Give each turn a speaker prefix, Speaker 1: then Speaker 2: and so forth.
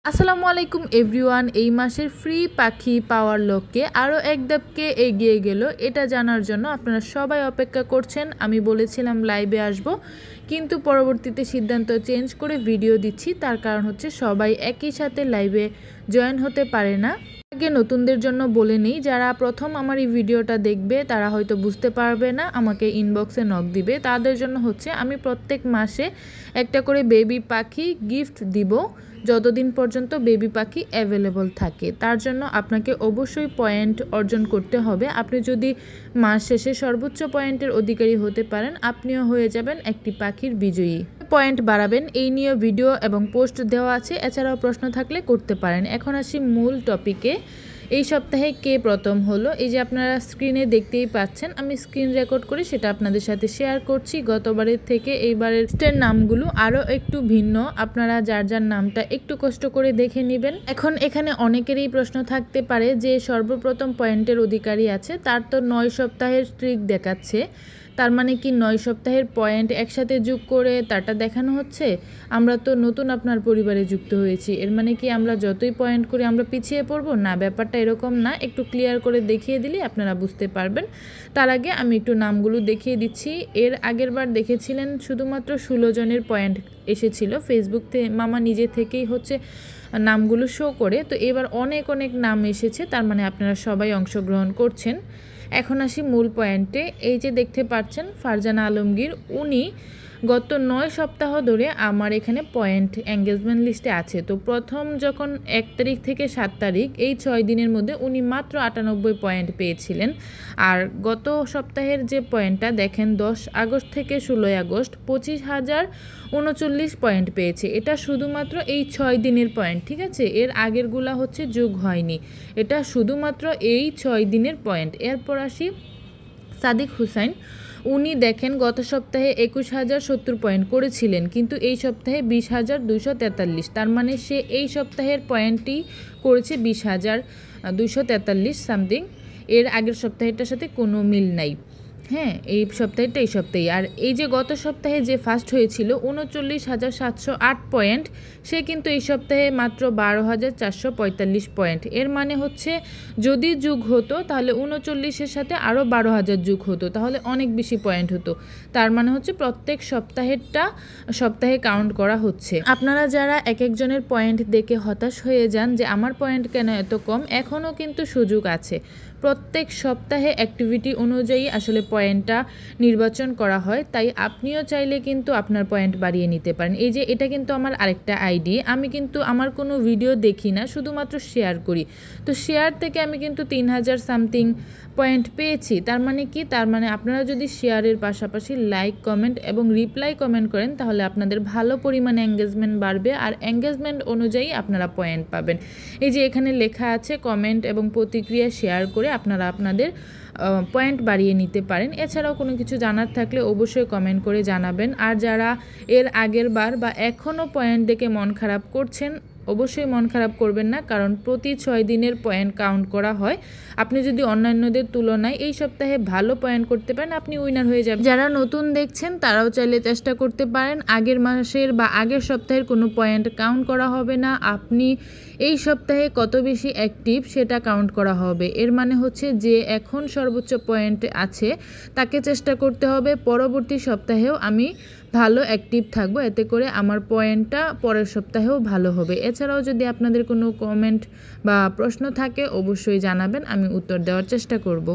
Speaker 1: আসসালামু আলাইকুম এভরিওয়ান। এই মাসের ফ্রি পাখি পাওয়ার লক্ষ্যে আরও এক ধাপকে এগিয়ে গেল এটা জানার জন্য আপনারা সবাই অপেক্ষা করছেন। আমি বলেছিলাম লাইভে আসব, কিন্তু পরবর্তীতে সিদ্ধান্ত চেঞ্জ করে ভিডিও দিচ্ছি। তার কারণ হচ্ছে সবাই একই সাথে লাইভে জয়েন হতে পারে না। আগে নতুনদের জন্য বলে নিই, যারা প্রথম আমার এই ভিডিওটা দেখবে তারা হয়তো বুঝতে পারবে না, আমাকে ইনবক্সে নক দিবে। তাদের জন্য হচ্ছে আমি প্রত্যেক মাসে একটা করে বেবি পাখি গিফট দিব, যতদিন পর্যন্ত বেবি পাখি অ্যাভেলেবল থাকে। তার জন্য আপনাকে অবশ্যই পয়েন্ট অর্জন করতে হবে। আপনি যদি মাস শেষে সর্বোচ্চ পয়েন্টের অধিকারী হতে পারেন, আপনিও হয়ে যাবেন একটি পাখির বিজয়ী। পয়েন্ট বাড়াবেন এই নিয়ে ভিডিও এবং পোস্ট দেওয়া আছে, এছাড়াও প্রশ্ন থাকলে করতে পারেন। এখন আসি মূল টপিকে। এই সপ্তাহে কে প্রথম হলো, এই যে আপনারা স্ক্রিনে দেখতেই পাচ্ছেন, আমি স্ক্রিন রেকর্ড করে সেটা আপনাদের সাথে শেয়ার করছি। গতবারের থেকে এইবারের লিস্টের নামগুলো আরও একটু ভিন্ন, আপনারা যার যার নামটা একটু কষ্ট করে দেখে নেবেন। এখন এখানে অনেকেরই প্রশ্ন থাকতে পারে যে সর্বপ্রথম পয়েন্টের অধিকারী আছে, তার তো 9 সপ্তাহের স্ট্রিক দেখাচ্ছে, তার মানে কি 9 সপ্তাহের পয়েন্ট একসাথে যোগ করে তারটা দেখানো হচ্ছে? আমরা তো নতুন আপনার পরিবারে যুক্ত হয়েছি, এর মানে কি আমরা যতই পয়েন্ট করি আমরা পিছিয়ে পড়বো? না, ব্যাপারটা এরকম না। একটু ক্লিয়ার করে দেখিয়ে দিলে আপনারা বুঝতে পারবেন। তার আগে আমি একটু নামগুলো দেখিয়ে দিচ্ছি। এর আগের বার দেখেছিলেন শুধুমাত্র 16 জনের পয়েন্ট এসেছিল, ফেসবুক মামা নিজে থেকেই হচ্ছে নামগুলো শো করে। তো এবার অনেক অনেক নাম এসেছে, তার মানে আপনারা সবাই অংশগ্রহণ করছেন। এখন আসি মূল পয়েন্টে। এই যে দেখতে পাচ্ছেন ফারজানা আলমগীর, উনি গত 9 সপ্তাহ ধরে আমার এখানে পয়েন্ট এঙ্গেজমেন্ট লিস্টে আছে। তো প্রথম যখন 1 তারিখ থেকে 7 তারিখ, এই 6 দিনের মধ্যে উনি মাত্র 98 পয়েন্ট পেয়েছিলেন। আর গত সপ্তাহের যে পয়েন্টটা দেখেন, 10 আগস্ট থেকে 16 আগস্ট 25,039 পয়েন্ট পেয়েছে। এটা শুধুমাত্র এই 6 দিনের পয়েন্ট, ঠিক আছে? এর আগেরগুলা হচ্ছে যোগ হয়নি, এটা শুধুমাত্র এই 6 দিনের পয়েন্ট। এরপর আসি সাদিক হুসাইন, উনি দেখেন গত সপ্তাহে 21,070 পয়েন্ট করেছিলেন, কিন্তু এই সপ্তাহে 20,243। তার মানে সে এই সপ্তাহের পয়েন্টটি করেছে 20,243 সামথিং। এর আগের সপ্তাহেরটার সাথে কোনো মিল নাই। হ্যাঁ, এই সপ্তাহেরটা এই সপ্তাহে। আর এই যে গত সপ্তাহে যে ফার্স্ট হয়েছিল 39,708 পয়েন্ট, সে কিন্তু এই সপ্তাহে মাত্র 12,445 পয়েন্ট। এর মানে হচ্ছে যদি যুগ হতো তাহলে 39-এর সাথে আরও 12,000 যুগ হতো, তাহলে অনেক বেশি পয়েন্ট হতো। তার মানে হচ্ছে প্রত্যেক সপ্তাহে কাউন্ট করা হচ্ছে। আপনারা যারা এক একজনের পয়েন্ট দেখে হতাশ হয়ে যান যে আমার পয়েন্ট কেন এত কম, এখনও কিন্তু সুযোগ আছে। প্রত্যেক সপ্তাহে অ্যাক্টিভিটি অনুযায়ী আসলে পয়েন্টটা নির্বাচন করা হয়, তাই আপনিও চাইলে কিন্তু আপনার পয়েন্ট বাড়িয়ে নিতে পারেন। এই যে এটা কিন্তু আমার আরেকটা আইডি, আমি কিন্তু আমার কোনো ভিডিও দেখি না, শুধুমাত্র শেয়ার করি। তো শেয়ার থেকে আমি কিন্তু 3,000 সামথিং পয়েন্ট পেয়েছি। তার মানে কি? তার মানে আপনারা যদি শেয়ারের পাশাপাশি লাইক, কমেন্ট এবং রিপ্লাই কমেন্ট করেন, তাহলে আপনাদের ভালো পরিমাণে এঙ্গেজমেন্ট বাড়বে, আর এঙ্গেজমেন্ট অনুযায়ী আপনারা পয়েন্ট পাবেন। এই যে এখানে লেখা আছে কমেন্ট এবং প্রতিক্রিয়া শেয়ার করে আপনারা আপনাদের পয়েন্ট বাড়িয়ে নিতে পারেন। এছাড়াও কোনো কিছু জানার থাকলে অবশ্যই কমেন্ট করে জানাবেন। আর যারা এর আগের বার বা এখনও পয়েন্ট দেখে মন খারাপ করছেন, অবশ্যই মন খারাপ করবেন না, কারণ প্রতি 6 দিনের পয়েন্ট কাউন্ট করা হয়। আপনি যদি অন্যান্যদের তুলনায় এই সপ্তাহে ভালো পয়েন্ট করতে পারেন, আপনি উইনার হয়ে যাবেন। যারা নতুন দেখছেন তারাও চাইলে চেষ্টা করতে পারেন। আগের মাসের বা আগের সপ্তাহের কোনো পয়েন্ট কাউন্ট করা হবে না, আপনি এই সপ্তাহে কত বেশি অ্যাক্টিভ সেটা কাউন্ট করা হবে। এর মানে হচ্ছে যে এখন সর্বোচ্চ পয়েন্ট আছে তাকে চেষ্টা করতে হবে পরবর্তী সপ্তাহেও আমি ভালো অ্যাক্টিভ থাকবো, এতে করে আমার পয়েন্টটা পরের সপ্তাহেও ভালো হবে। এছাড়াও যদি আপনাদের কোনো কমেন্ট বা প্রশ্ন থাকে অবশ্যই জানাবেন, আমি উত্তর দেওয়ার চেষ্টা করব।